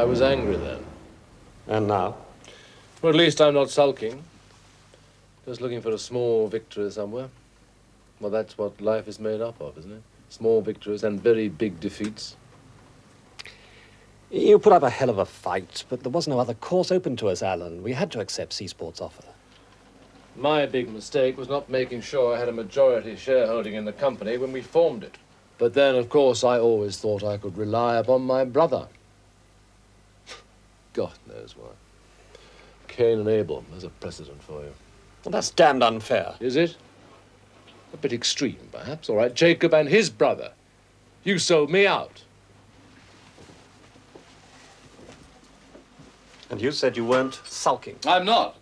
I was angry then. And now? Well, at least I'm not sulking. Just looking for a small victory somewhere. Well, that's what life is made up of, isn't it? Small victories and very big defeats. You put up a hell of a fight, but there was no other course open to us, Alan. We had to accept Seasport's offer. My big mistake was not making sure I had a majority shareholding in the company when we formed it. But then, of course, I always thought I could rely upon my brother. God knows why. Cain and Abel, there's a precedent for you. Well, that's damned unfair. Is it? A bit extreme, perhaps. All right, Jacob and his brother. You sold me out. And you said you weren't sulking. I'm not.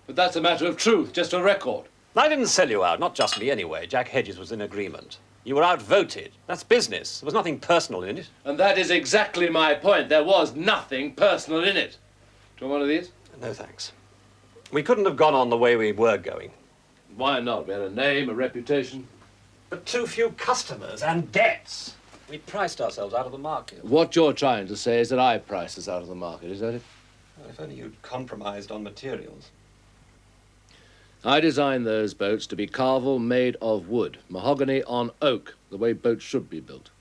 But that's a matter of truth, just a record. I didn't sell you out, not just me anyway. Jack Hedges was in agreement. You were outvoted. That's business. There was nothing personal in it. And that is exactly my point. There was nothing personal in it. Do you want one of these? No, thanks. We couldn't have gone on the way we were going. Why not? We had a name, a reputation. But too few customers and debts. We priced ourselves out of the market. What you're trying to say is that I priced us out of the market, is that it? Well, if only you'd compromised on materials. I designed those boats to be carvel made of wood, mahogany on oak, the way boats should be built.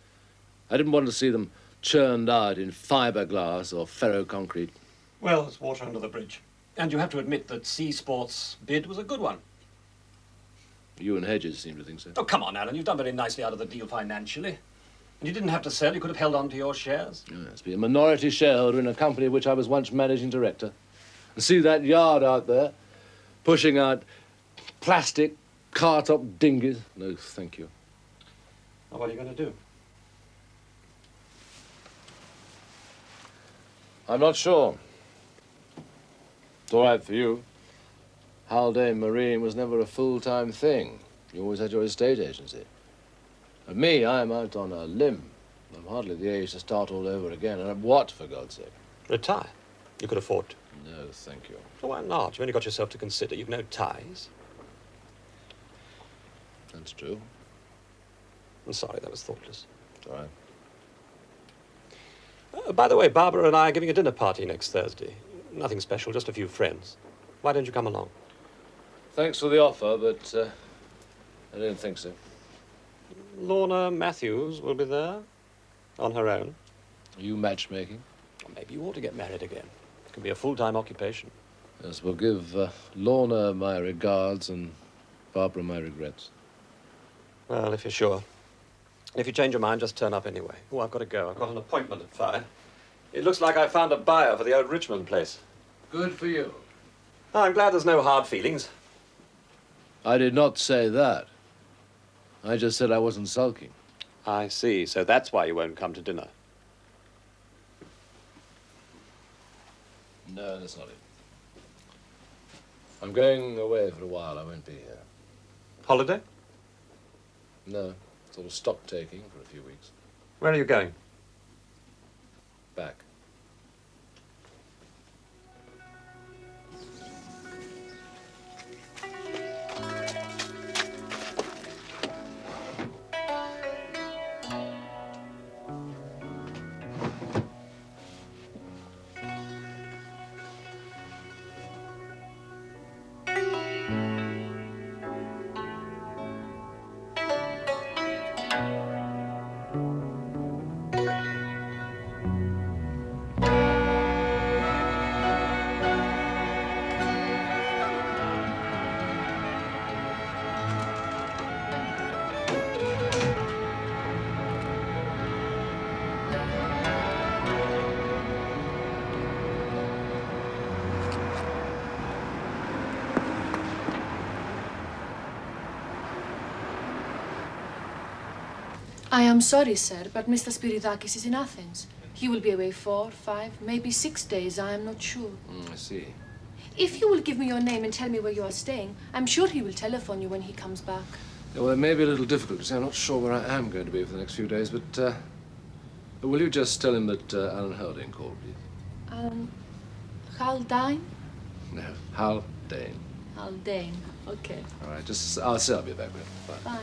I didn't want to see them churned out in fiberglass or ferroconcrete. Well, there's water under the bridge. And you have to admit that Seasport's bid was a good one. You and Hedges seem to think so. Oh, come on, Alan. You've done very nicely out of the deal financially. And you didn't have to sell. You could have held on to your shares. Yes, be a minority shareholder in a company of which I was once managing director. And see that yard out there, pushing out plastic car-top dinghies? No, thank you. Well, what are you going to do? I'm not sure. It's all right for you. Haldane Marine was never a full-time thing. You always had your estate agency. And me, I'm out on a limb. I'm hardly the age to start all over again. And what, for God's sake? Retire. You could afford to. No, thank you. So why not? You've only got yourself to consider. You've no ties. That's true. I'm sorry, that was thoughtless. It's all right. By the way, Barbara and I are giving a dinner party next Thursday. Nothing special, just a few friends. Why don't you come along? Thanks for the offer, but I don't think so. Lorna Matthews will be there, on her own. Are you matchmaking? Or maybe you ought to get married again. It can be a full-time occupation. Yes, we'll give Lorna my regards and Barbara my regrets. Well, if you're sure. And if you change your mind, just turn up anyway. Oh, I've got to go. I've got an appointment at 5. It looks like I found a buyer for the old Richmond place. Good for you. Oh, I'm glad there's no hard feelings. I did not say that. I just said I wasn't sulking. I see. So that's why you won't come to dinner. No, that's not it. I'm going away for a while. I won't be here. Holiday? No, sort of stock taking for a few weeks. Where are you going? Back. I am sorry, sir, but Mr. Spiridakis is in Athens. He will be away 4, 5, maybe 6 days. I am not sure. I see. If you will give me your name and tell me where you are staying, I'm sure he will telephone you when he comes back. Yeah, well, it may be a little difficult to say. I'm not sure where I am going to be for the next few days, but will you just tell him that Alan Haldane called, please? Haldane? No, Haldane. Haldane, okay. All right, I'll say I'll be back then. Bye. Bye.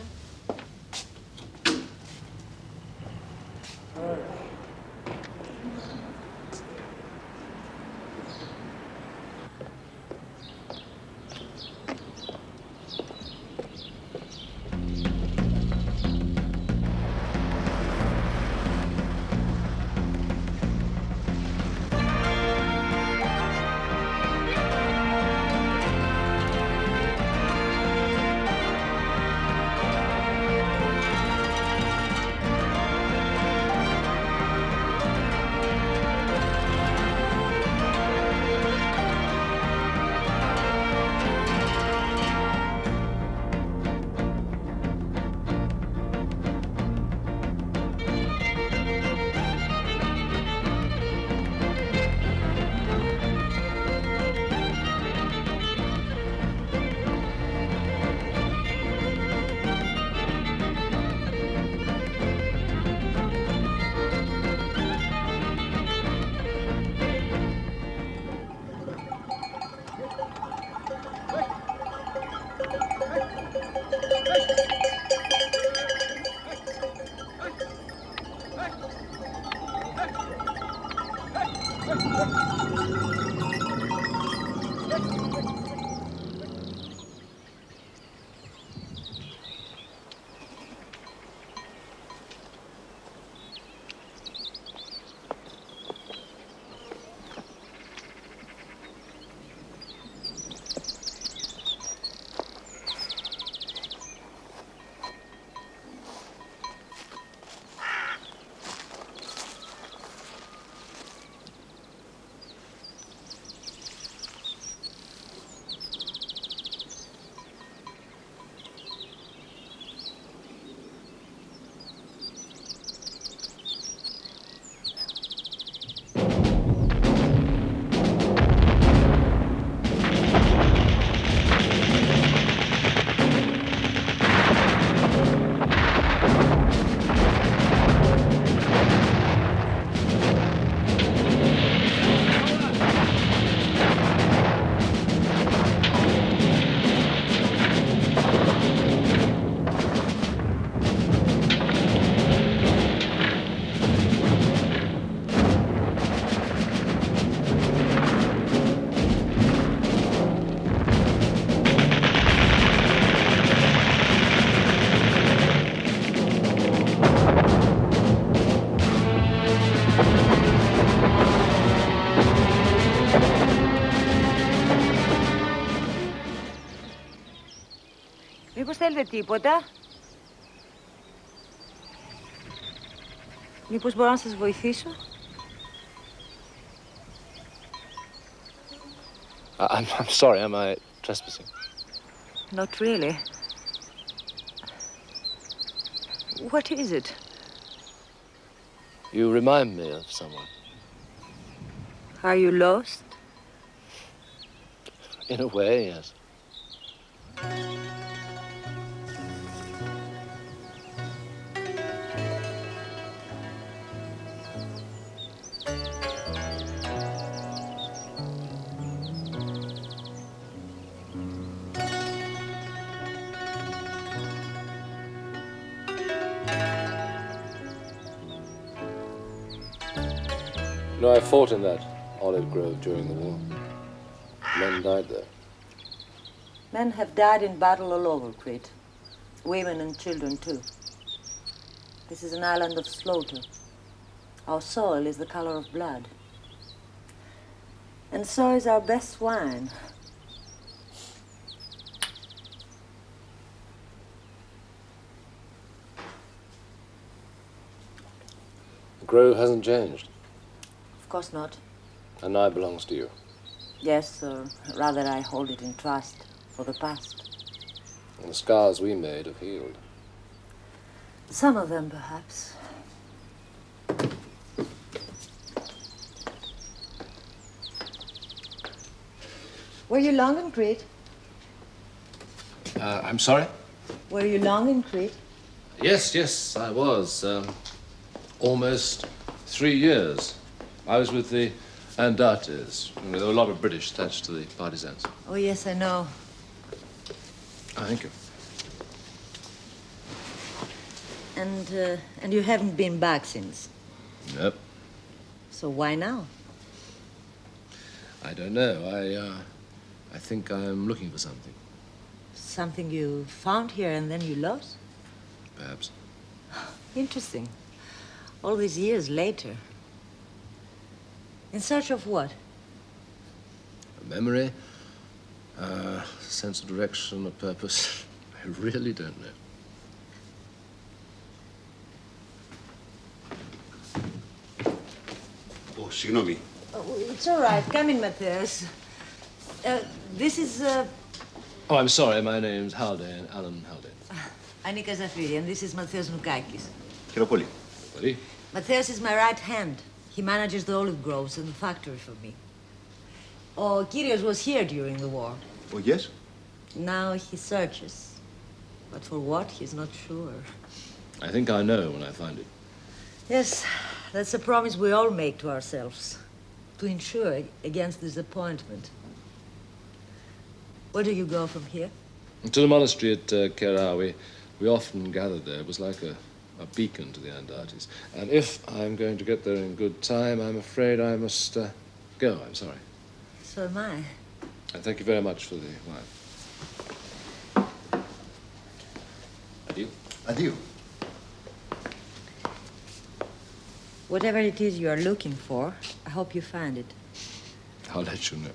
Μήπως θέλετε τίποτα? Μήπως μπορώ να σας βοηθήσω? I'm sorry, am I trespassing? Not really. What is it? You remind me of someone. Are you lost? In a way, yes. You know, I fought in that olive grove during the war. Men died there. Men have died in battle all over Crete. Women and children, too. This is an island of slaughter. Our soil is the color of blood. And so is our best wine. The grove hasn't changed. Of course not. And now it belongs to you. Yes, or rather I hold it in trust for the past. And the scars we made have healed. Some of them, perhaps. Were you long in Crete? I'm sorry? Were you long in Crete? Yes, I was. Almost 3 years. I was with the Andates. There were a lot of British attached to the partisans. Oh, yes, I know. Oh, thank you. And you haven't been back since? Nope. So why now? I don't know. I think I'm looking for something. Something you found here and then you lost? Perhaps. Interesting. All these years later. In search of what? A memory, sense of direction, a purpose. I really don't know. Oh, συγγνώμη. Oh, it's all right. Come in, Matthias. This is... Oh, I'm sorry. My name's Haldane, Alan Haldane. Anika Zafiri, and this is Matthias Noukakis. Χαίρομαι πολύ. Buddy? Matthias is my right hand. He manages the olive groves and the factory for me. Oh, Kyrios was here during the war. Oh, yes? Now he searches. But for what, he's not sure. I think I know when I find it. Yes, that's a promise we all make to ourselves. To insure against disappointment. Where do you go from here? To the monastery at Kera, we often gathered there. It was like a beacon to the Andates. And if I'm going to get there in good time, I'm afraid I must go, I'm sorry. So am I. And thank you very much for the wine. Adieu. Adieu. Whatever it is you are looking for, I hope you find it. I'll let you know.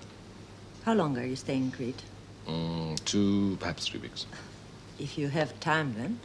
How long are you staying in Crete? 2, perhaps 3 weeks. If you have time, then.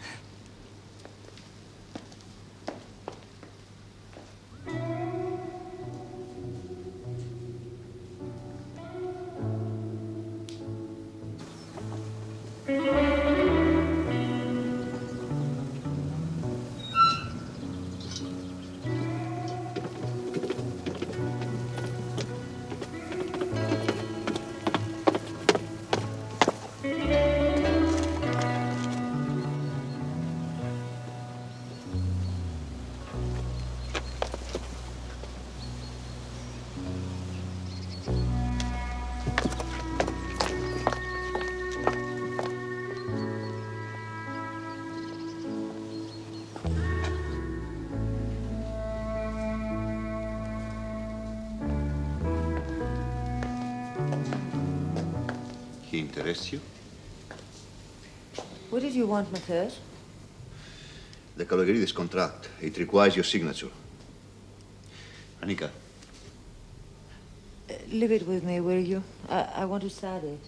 He interests you? What did you want, Matthias? The Kalogeridis contract. It requires your signature. Anika, Leave it with me, will you? I want to start it.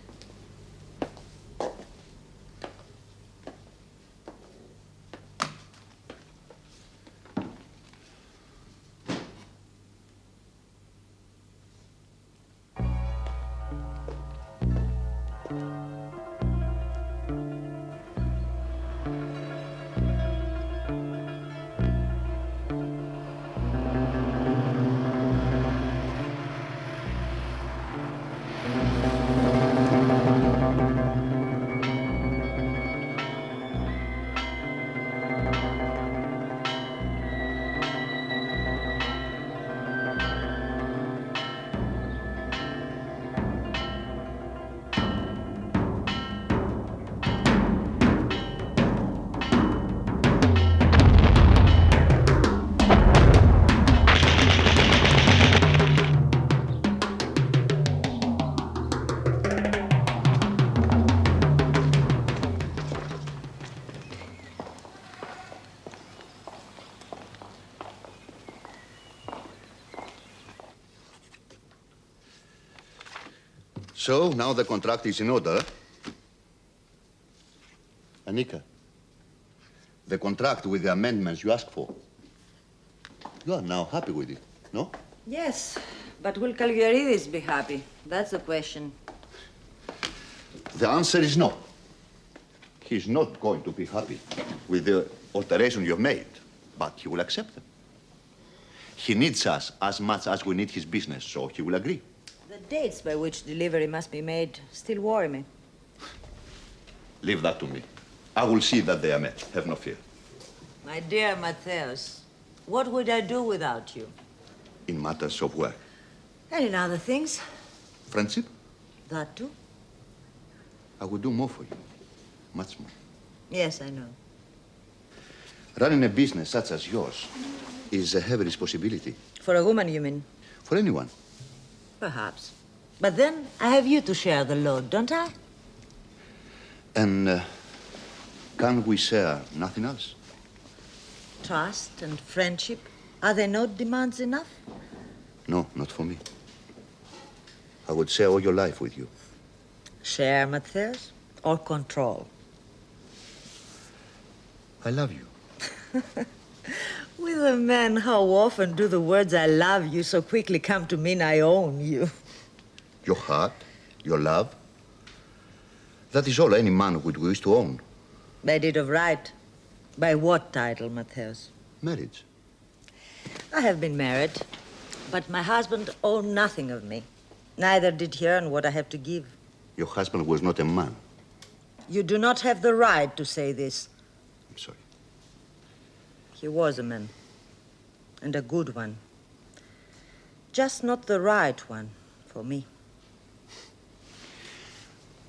so now the contract is in order. Anika, the contract with the amendments you asked for. You are now happy with it, no? Yes, but will Kalogeridis be happy? That's the question. The answer is no. He's not going to be happy with the alteration you've made, but he will accept them. He needs us as much as we need his business, so he will agree. The dates by which delivery must be made still worry me. Leave that to me. I will see that they are met. Have no fear. My dear Matthias, what would I do without you? In matters of work. And in other things. Friendship? That too. I will do more for you. Much more. Yes, I know. Running a business such as yours is a heavy responsibility. For a woman, you mean? For anyone. Perhaps. But then I have you to share the load, don't I? And can we share nothing else? Trust and friendship, are they not demands enough? No, not for me. I would share all your life with you. Share, Matthias, or control? I love you. With a man, how often do the words I love you so quickly come to mean I own you? Your heart, your love. That is all any man would wish to own. By deed of right. By what title, Matthias? Marriage. I have been married, but my husband owned nothing of me. Neither did he earn what I have to give. Your husband was not a man. You do not have the right to say this. I'm sorry. He was a man, and a good one. Just not the right one for me.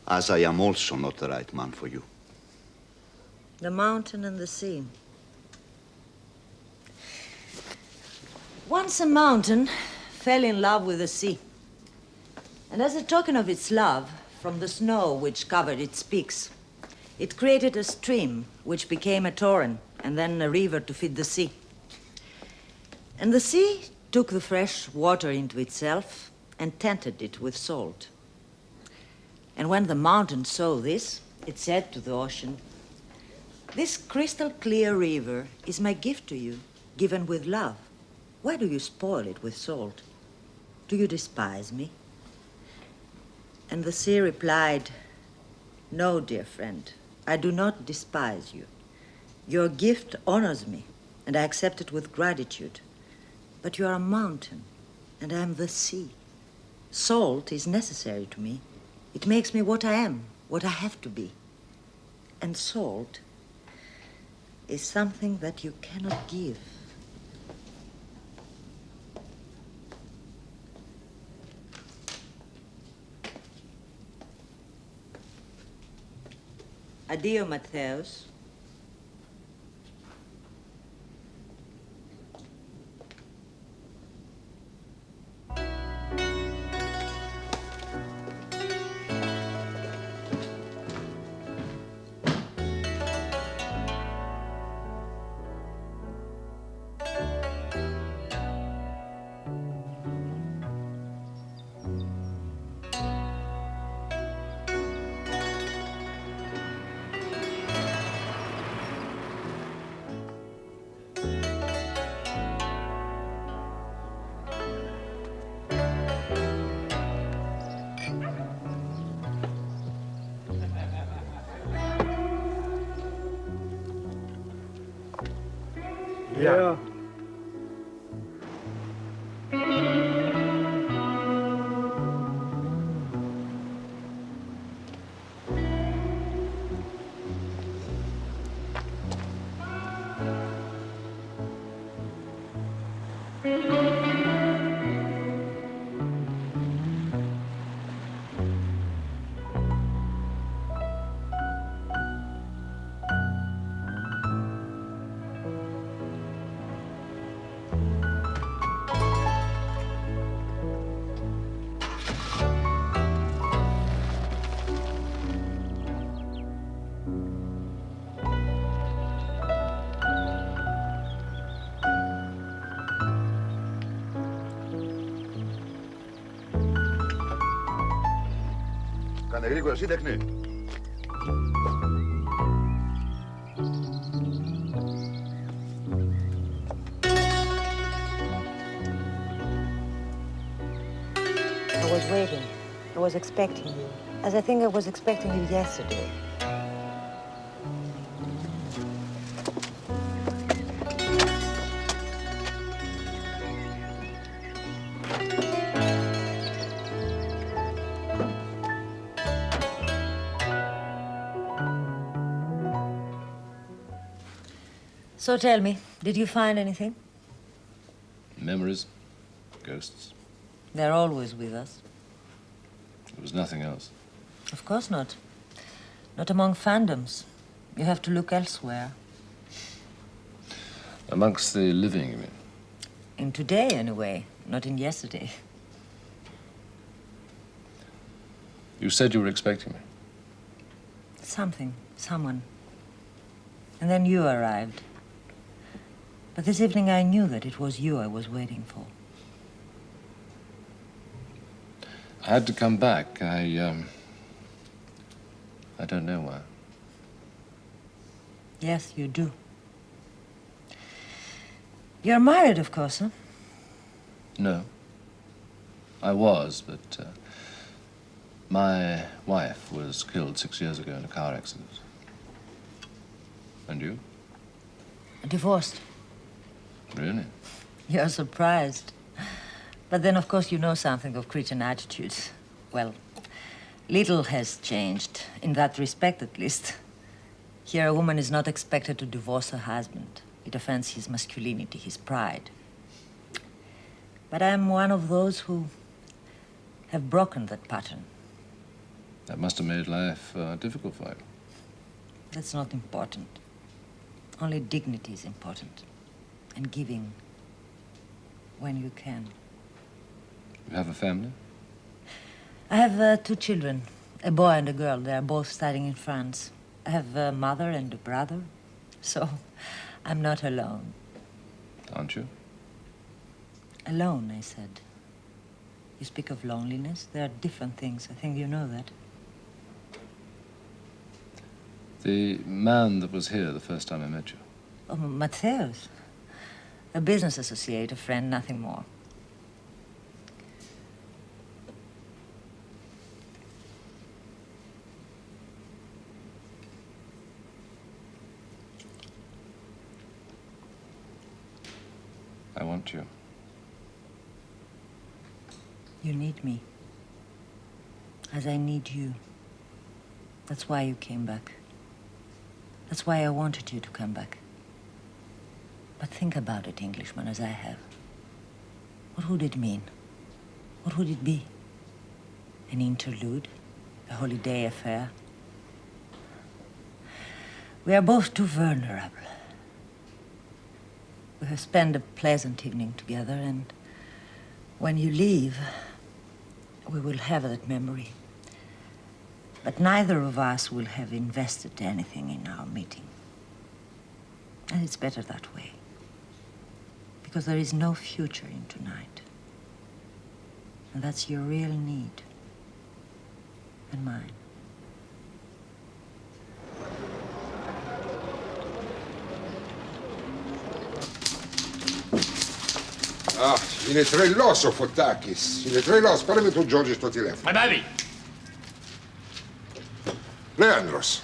As I am also not the right man for you. The mountain and the sea. Once a mountain fell in love with the sea. And as a token of its love, from the snow which covered its peaks, it created a stream which became a torrent and then a river to feed the sea. And the sea took the fresh water into itself and tainted it with salt. And when the mountain saw this, it said to the ocean, "This crystal clear river is my gift to you, given with love. Why do you spoil it with salt? Do you despise me?" And the sea replied, "No, dear friend, I do not despise you. Your gift honors me, and I accept it with gratitude. But you are a mountain, and I am the sea. Salt is necessary to me. It makes me what I am, what I have to be. And salt is something that you cannot give." Addio, Matthäus. Yeah. Κάνε γρήγορα σύντεχνη. I was waiting. I was expecting you, as I think I was expecting you yesterday. So tell me, did you find anything? Memories, ghosts. They're always with us. There was nothing else. Of course not. Not among fandoms. You have to look elsewhere. Amongst the living, you mean? In today, anyway, not in yesterday. You said you were expecting me. Something, someone. And then you arrived. But this evening I knew that it was you I was waiting for. I had to come back. I don't know why. Yes, you do. You're married, of course, huh? No. I was, but my wife was killed 6 years ago in a car accident. And you? Divorced. Really? You're surprised. But then, of course, you know something of Cretan attitudes. Well, little has changed, in that respect at least. Here, a woman is not expected to divorce her husband. It offends his masculinity, his pride. But I'm one of those who have broken that pattern. That must have made life difficult for you. That's not important. Only dignity is important. And giving when you can. You have a family? I have 2 children, a boy and a girl. They are both studying in France. I have a mother and a brother, so I'm not alone. Aren't you? Alone, I said. You speak of loneliness. There are different things. I think you know that. The man that was here the first time I met you. Oh, Matthäus. A business associate, a friend, nothing more. I want you. You need me. As I need you. That's why you came back. That's why I wanted you to come back. But think about it, Englishman, as I have. What would it mean? What would it be? An interlude? A holiday affair? We are both too vulnerable. We have spent a pleasant evening together, and when you leave, we will have that memory. But neither of us will have invested anything in our meeting. And it's better that way. Because there is no future in tonight. And that's your real need. And mine. Ah, είναι τρελός ο Φωτάκης. Είναι τρελός. Πάρε με τον Τζόρτζι στο τηλέφωνο. Μπαμπή! Λέανδρος.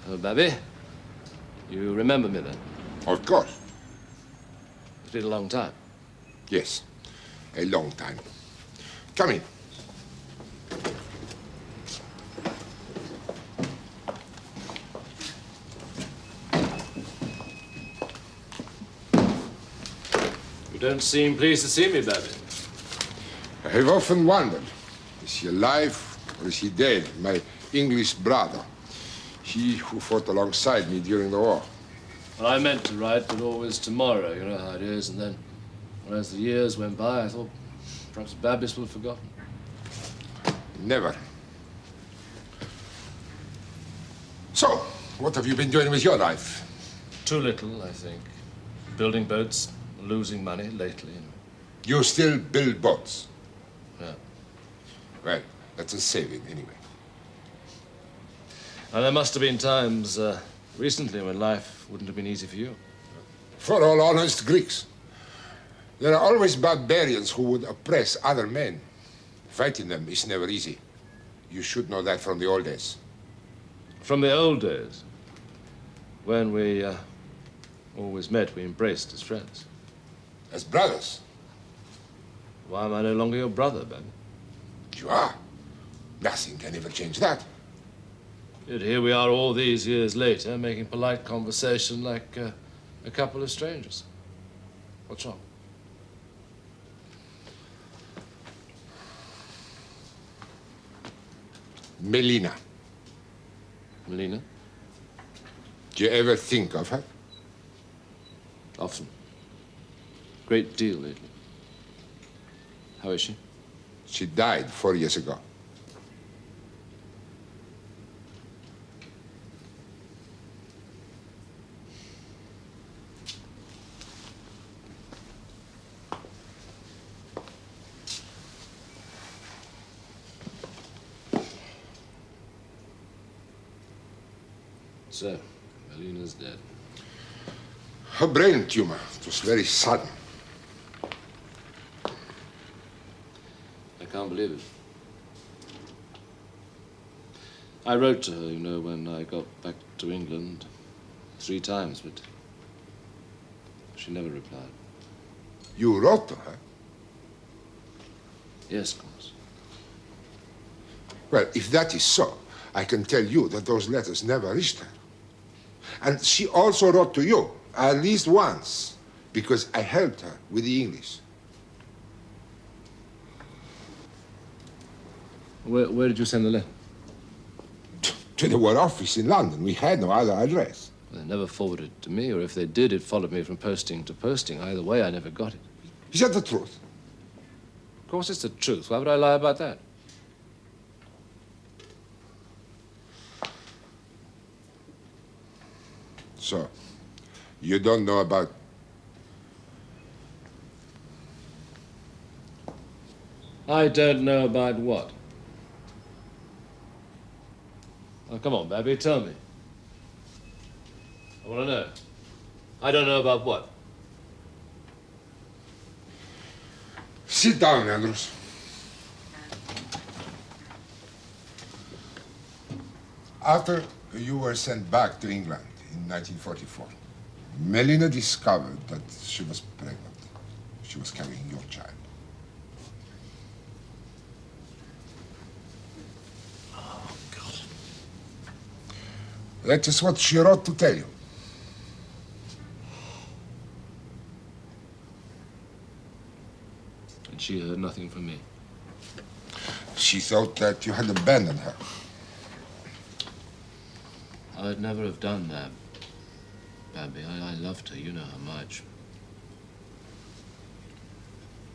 Oh, Babby, you remember me then? Of course. It's been a long time. Yes. A long time. Come in. You don't seem pleased to see me, Babby. I have often wondered, is he alive or is he dead? My English brother. He who fought alongside me during the war. Well, I meant to write, but always tomorrow. You know how it is. And then, as the years went by, I thought perhaps Babbies will have forgotten. Never. So, what have you been doing with your life? Too little, I think. Building boats, losing money lately. You still build boats? Yeah. Well, that's a saving anyway. And there must have been times recently when life wouldn't have been easy for you. For all honest Greeks, there are always barbarians who would oppress other men. Fighting them is never easy. You should know that from the old days. From the old days, when we always met, we embraced as friends. As brothers? Why am I no longer your brother, Ben? You are. Nothing can ever change that. Yet here we are all these years later, making polite conversation like a couple of strangers. What's wrong? Melina. Melina? Do you ever think of her? Often. Great deal lately. How is she? She died 4 years ago. So, Melina's dead. Her brain tumor. It was very sudden. I can't believe it. I wrote to her, you know, when I got back to England 3 times, but she never replied. You wrote to her? Yes, of course. Well, if that is so, I can tell you that those letters never reached her. And she also wrote to you, at least once, because I helped her with the English. Where did you send the letter? To the War Office in London. We had no other address. They never forwarded it to me, or if they did, it followed me from posting to posting. Either way, I never got it. Is that the truth? course it's the truth. Why would I lie about that? So, you don't know about... I don't know about what? Oh, come on, Babby, tell me. I want to know. I don't know about what? Sit down, Andros. After you were sent back to England in 1944, Melina discovered that she was pregnant. She was carrying your child. Oh, God. That is what she wrote to tell you. And she heard nothing from me. She thought that you had abandoned her. I'd never have done that, Babby. I loved her. You know how much.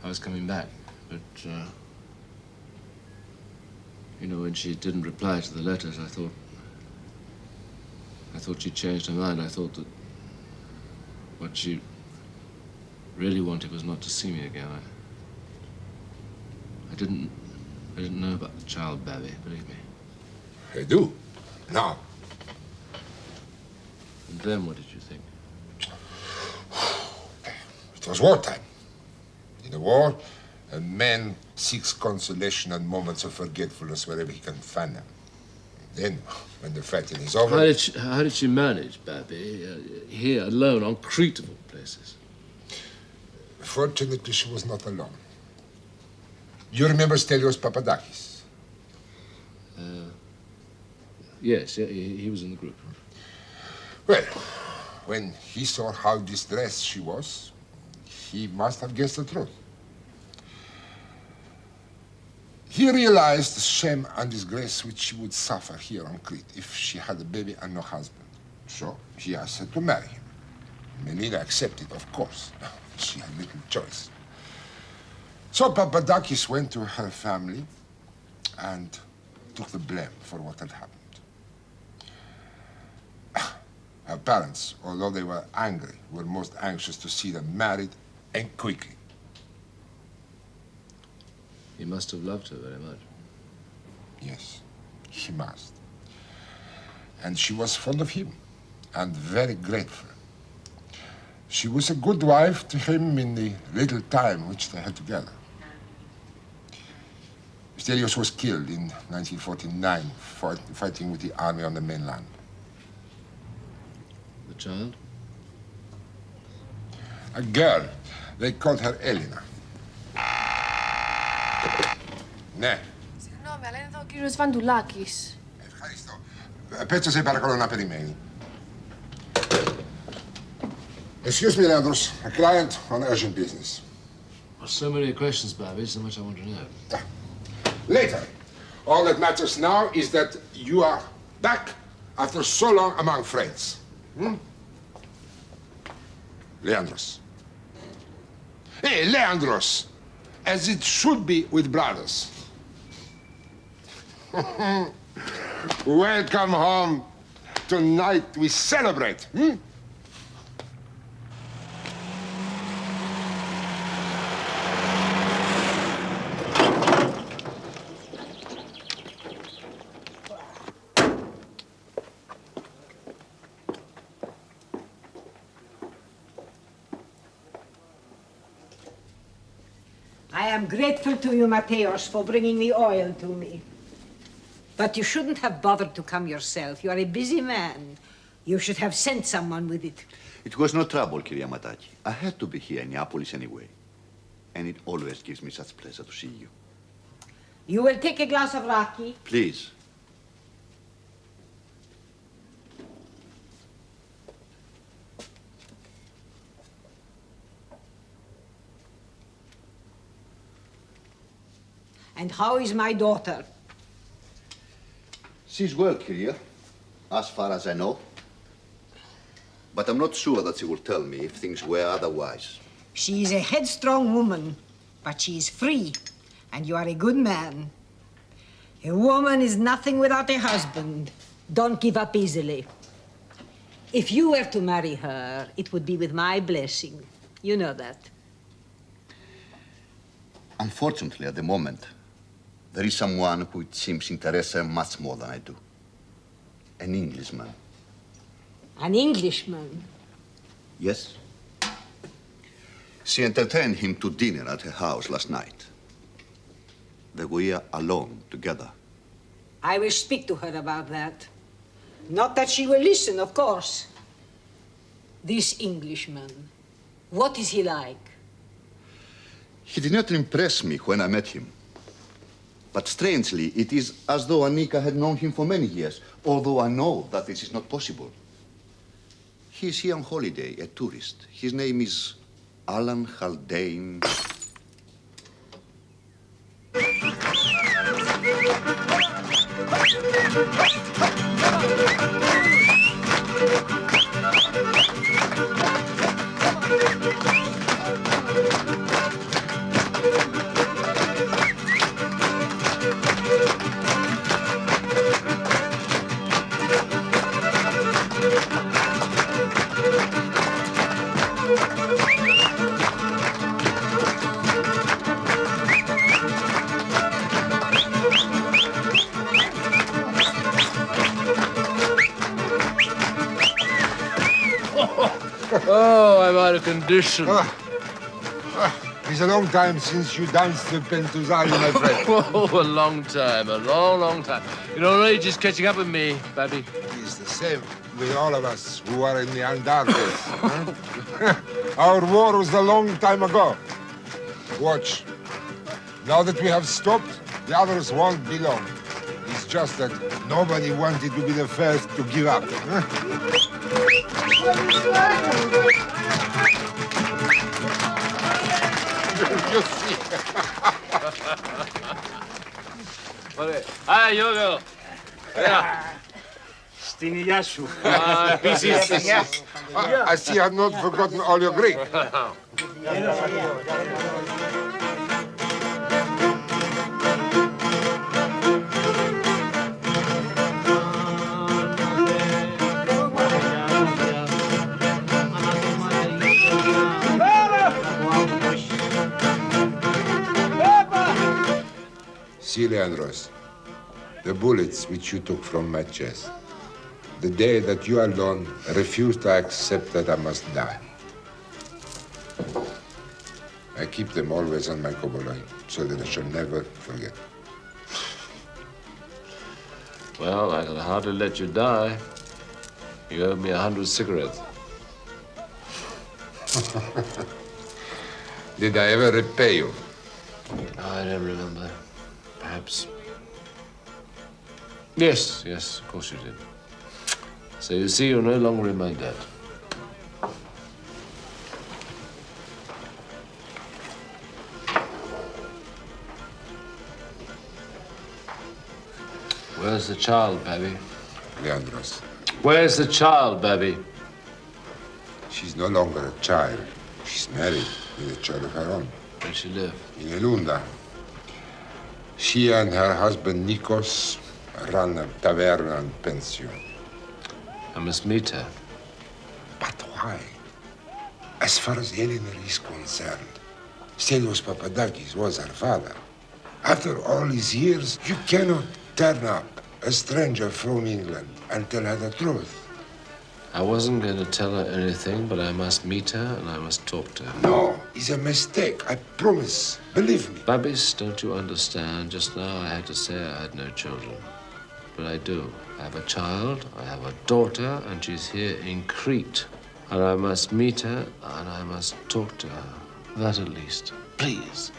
I was coming back, but, you know, when she didn't reply to the letters, I thought she'd changed her mind. I thought that what she really wanted was not to see me again. I didn't know about the child, Babby, believe me. I do. Now. And then what did you think? It was wartime. In a war, a man seeks consolation and moments of forgetfulness wherever he can find them. Then, when the fighting is over... How did she manage, Babby? Here, alone, on Crete of all places? Fortunately, she was not alone. You remember Stelios Papadakis? Yes, he was in the group. Well, when he saw how distressed she was, he must have guessed the truth. He realized the shame and disgrace which she would suffer here on Crete if she had a baby and no husband. So he asked her to marry him. Melina accepted, of course. She had little choice. So Papadakis went to her family and took the blame for what had happened. Her parents, although they were angry, were most anxious to see them married and quickly. He must have loved her very much. Yes, he must. And she was fond of him and very grateful. She was a good wife to him in the little time which they had together. Stelios was killed in 1949, fighting with the army on the mainland. The child? A girl. They called her Elena. Ναι. Συγγνώμη, αλλά είναι εδώ ο κύριος Βαντουλάκης. Ευχαριστώ. Πέτσα σε παρακαλώ να περιμένει. Excuse me, Leandros. A client on urgent business. So many questions, Babby, so much I want to know. Later. All that matters now is that you are back after so long among friends. Leandros. Hey, Leandros. As it should be with brothers. Welcome home. Tonight we celebrate. I am grateful to you, Mateos, for bringing the oil to me. But you shouldn't have bothered to come yourself. You are a busy man. You should have sent someone with it. It was no trouble, Kyria Mataki. I had to be here in Neapolis anyway. And it always gives me such pleasure to see you. You will take a glass of raki? Please. And how is my daughter? She's well, Kyria, as far as I know. But I'm not sure that she will tell me if things were otherwise. She is a headstrong woman, but she is free. and you are a good man. A woman is nothing without a husband. Don't give up easily. If you were to marry her, it would be with my blessing. You know that. Unfortunately, at the moment, there is someone who it seems interests her much more than I do. An Englishman. An Englishman? Yes. She entertained him to dinner at her house last night. They were alone together. I will speak to her about that. Not that she will listen, of course. This Englishman, what is he like? He did not impress me when I met him. But strangely, it is as though Annika had known him for many years, although I know that this is not possible. He is here on holiday, a tourist. His name is Alan Haldane. Oh, I'm out of condition. It's a long time since you danced the Pentuzali, my friend. Oh, a long time, a long, long time. You know, age is catching up with me, Babby. It's the same with all of us who are in the Andartes. Huh? Our war was a long time ago. Watch. Now that we have stopped, the others won't be long. It's just that nobody wanted to be the first to give up. You see. Hi, Yogo. Yeah. Στην υγεία σου. I see you have not forgotten all your Greek. See, Leandros, the bullets which you took from my chest, the day that you alone refused to accept that I must die. I keep them always on my koboloi, so that I shall never forget. Well, I can hardly let you die. You owe me 100 cigarettes. Did I ever repay you? I don't remember. Perhaps. Yes, of course you did. So you see, you're no longer in my debt. Where's the child, Babby? Leandros, Where's the child, Babby? she's no longer a child. She's married with a child of her own. Where does she live? In Elunda. She and her husband Nikos run a taverna and pension. I must meet her. But why? As far as Eleanor is concerned, Stelios Papadakis was her father. After all these years, you cannot turn up a stranger from England and tell her the truth. I wasn't going to tell her anything, but I must meet her and I must talk to her. No, it's a mistake, I promise. Believe me. Babis, don't you understand? Just now I had to say I had no children. But I do. I have a child, I have a daughter, and she's here in Crete. And I must meet her and I must talk to her. That at least. Please.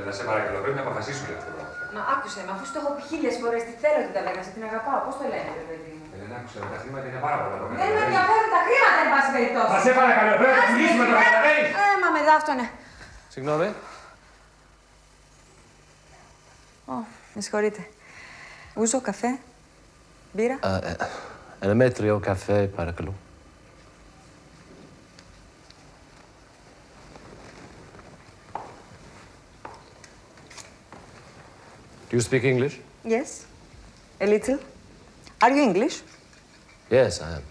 Έλενα, σε παρακαλώ, πρέπει να αποφασίσουμε αυτό το πράγμα. Μα άκουσε με, αφού σου το έχω πει 1000 φορές, τι θέλω την ταβέρνα, σε την αγαπάω. Πώς το λένε, ρε παιδί μου. Έλενα, άκουσε, τα χρήματα είναι πάρα πολλά. Δεν με ενδιαφέρουν τα χρήματα, εν πάση περιπτώσει. Μα σε παρακαλώ, πρέπει να πουλήσουμε το καταλαβαίνεις. Μα με δάφτωνε. Συγγνώμη. Με συγχωρείτε. Ούζο, καφέ, μπύρα. Ένα μέτριο καφέ, παρακαλώ. Do you speak English? Yes, a little. Are you English? Yes, I am.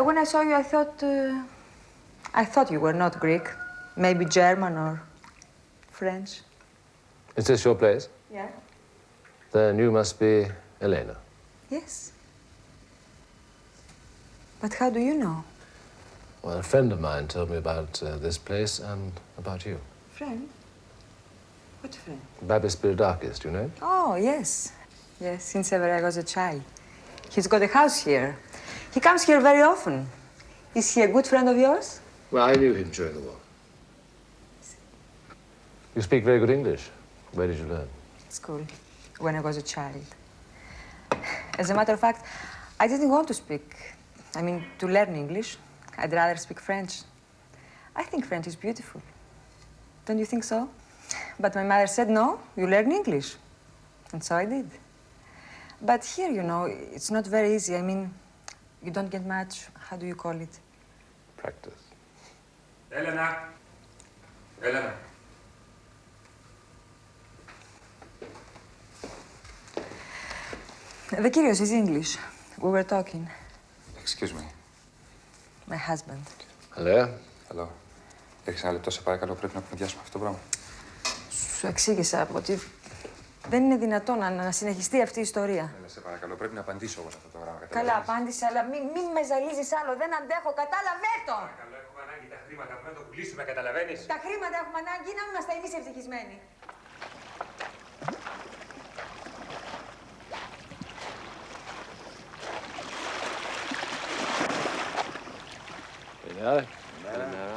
When I saw you, I thought you were not Greek. Maybe German or French. Is this your place? Yeah. Then you must be Elena. Yes. But how do you know? Well, a friend of mine told me about this place and about you. Friend? What friend? Babis Spiridakis, do you know him? Oh, yes. Yes, since ever I was a child. He's got a house here. He comes here very often. Is he a good friend of yours? Well, I knew him during the war. You speak very good English. Where did you learn? School, when I was a child. As a matter of fact, I didn't want to speak. I mean, to learn English. I'd rather speak French. I think French is beautiful. Don't you think so? But my mother said, no, you learn English. And so I did. But here, you know, it's not very easy. I mean, you don't get much, how do you call it? Practice. Έλενα. Έλενα. The Kyrios is English. We were talking. Excuse me. My husband. Hello? Hello. Έχεις ένα λεπτό, σε παρακαλώ, πρέπει να κουβεντιάσουμε αυτό το πράγμα. Σου εξήγησα ότι δεν είναι δυνατόν να συνεχιστεί αυτή η ιστορία. Έλα, σε παρακαλώ, πρέπει να απαντήσω εγώ σε αυτό το πράγμα. Καλά, απάντησε, αλλά μην με ζαλίζεις άλλο. Δεν αντέχω. Κατάλαβε το! Παρακαλώ, έχουμε ανάγκη τα χρήματα που να το πουλήσουμε, καταλαβαίνεις. Τα χρήματα έχουμε ανάγκη να είμαστε εμείς ευτυχισμένοι. Καλημέρα.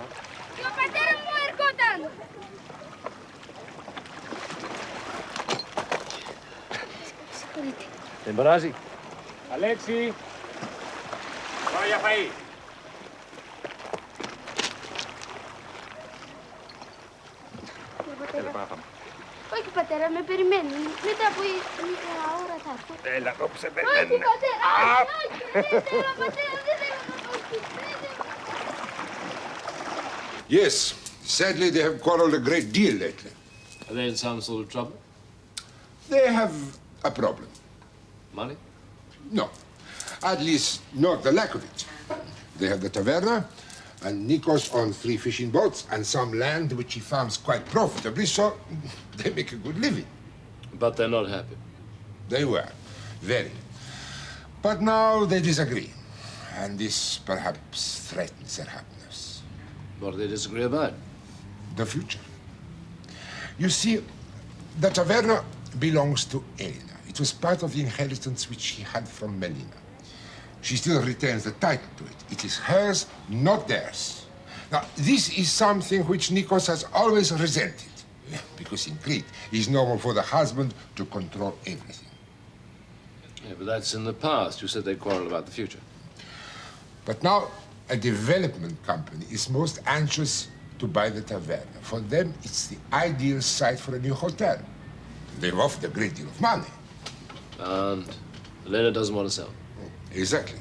Και ο πατέρας μου ερχόταν. Συγχωρείτε. Δεν πειράζει. Αλέξη, πάω για φαΐ. Έλα, πάμε να φάμε. Όχι, πατέρα, με περιμένουν. Μετά από μια ώρα θα έρθω. Έλα, εδώ που σε Όχι, περιμένουν. πατέρα, όχι, δεν θέλω, πατέρα, δεν θέλω να πω. Yes, sadly they have quarreled a great deal lately. Are they in some sort of trouble? They have a problem. Money? No, at least not the lack of it. They have the taverna, and Nikos on 3 fishing boats and some land which he farms quite profitably, so they make a good living. But they're not happy. They were, very. But now they disagree, and this perhaps threatens their happiness. What do they disagree about? The future. You see, the taverna belongs to Elena. It was part of the inheritance which she had from Melina. She still retains the title to it. It is hers, not theirs. Now, this is something which Nikos has always resented, because in Crete, it is normal for the husband to control everything. Yeah, but that's in the past. You said they quarreled about the future. But now, a development company is most anxious to buy the taverna. For them, it's the ideal site for a new hotel. They've offered a great deal of money. And Elena doesn't want to sell. Exactly.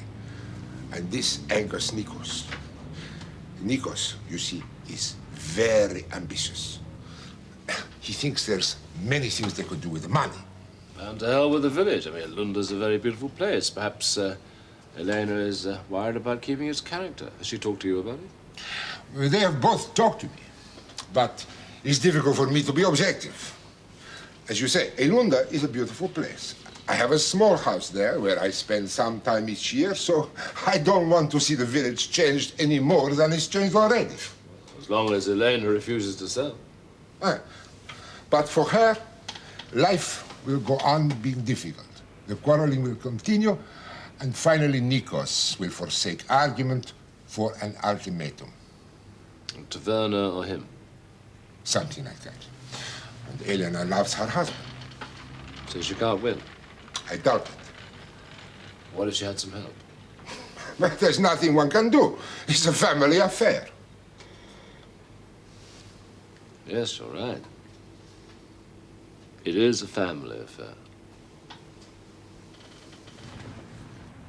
And this angers Nikos. Nikos, you see, is very ambitious. He thinks there's many things they could do with the money. And to hell with the village. I mean, Lunda's a very beautiful place. Perhaps Elena is worried about keeping its character. Has she talked to you about it? They have both talked to me, but it's difficult for me to be objective. As you say, Elunda is a beautiful place. I have a small house there where I spend some time each year, so I don't want to see the village changed any more than it's changed already. As long as Elena refuses to sell. But for her, life will go on being difficult. The quarreling will continue, and finally Nikos will forsake argument for an ultimatum. Taverna or him? Something like that. And Elena loves her husband. So she can't win? I doubt it. What if she had some help? But there's nothing one can do. It's a family affair. Yes, you're right. It is a family affair.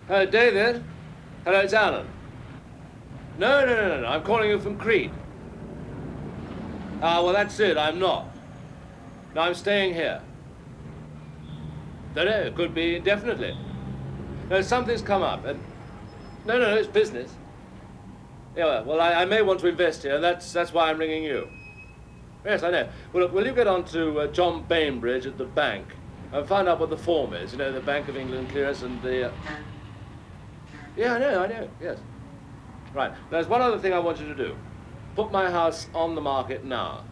Hello, David. Hello, it's Alan. No. I'm calling you from Crete. Ah, well, that's it. I'm not. No, I'm staying here. No, it could be indefinitely. No, something's come up. And no, it's business. Yeah, well, I may want to invest here. That's why I'm ringing you. Yes, I know. Well, will you get on to John Bainbridge at the bank and find out what the form is? You know, the Bank of England clearance and the... Yeah, I know, yes. Right, there's one other thing I want you to do. Put my house on the market now.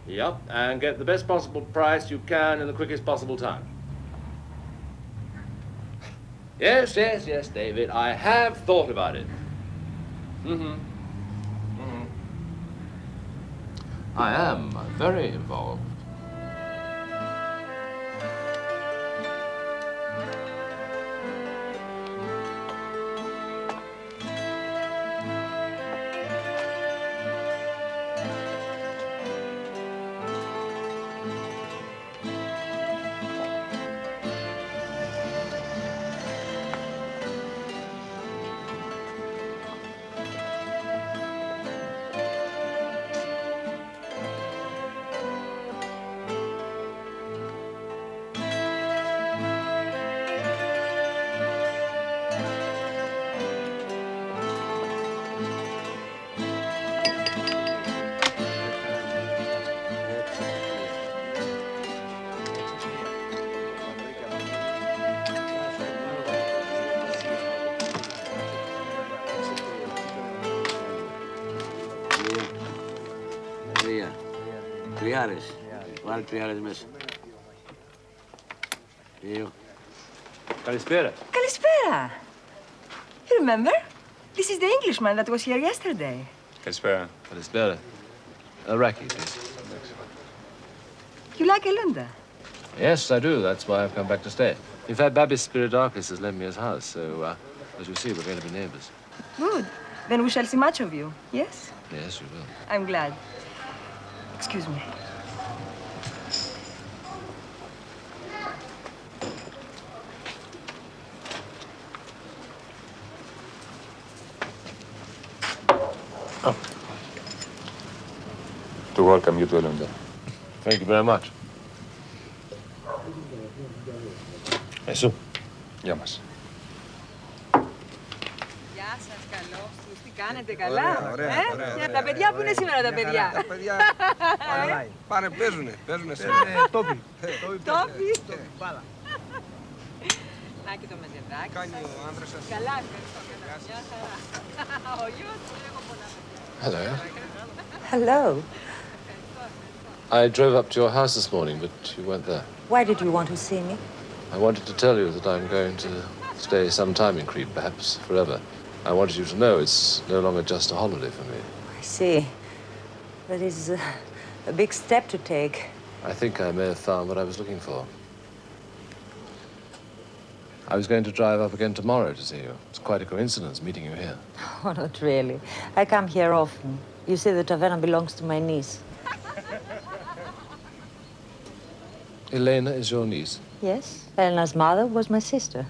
Yep, and get the best possible price you can in the quickest possible time. Yes, David, I have thought about it. I am very involved. Τριάρες. Βάλε τριάρες μέσα. Δύο. Καλησπέρα. Καλησπέρα. You remember? This is the Englishman that was here yesterday. Καλησπέρα. Καλησπέρα. Iraqi, please. You like Elunda? Yes, I do. That's why I've come back to stay. In fact, Babis Spiridakis has lent me his house, so, as you see, we're going to be neighbors. Good. Then we shall see much of you, yes? Yes, you will. I'm glad. Excuse me. To welcome you to Elunda. Thank you very much. Εσύ. Γεια μας. Γεια σας, καλώς τους. Τι κάνετε, καλά? Ωραία. Τα παιδιά που είναι σήμερα τα παιδιά. Τα παιδιά πάνε, παίζουνε σε τόπι. Τόπι. Μπάλα. Να και το μεζεδάκι. Κάνει ο άντρας σας. Καλά, ευχαριστώ. Γεια χαρά. Ο γιος μου λέγω πολλά. Hello. Hello. I drove up to your house this morning, but you weren't there. Why did you want to see me? I wanted to tell you that I'm going to stay some time in Crete, perhaps forever. I wanted you to know it's no longer just a holiday for me. I see. That is a big step to take. I think I may have found what I was looking for. I was going to drive up again tomorrow to see you. It's quite a coincidence meeting you here. Oh, not really. I come here often. You see, the taverna belongs to my niece. Elena is your niece? Yes. Elena's mother was my sister.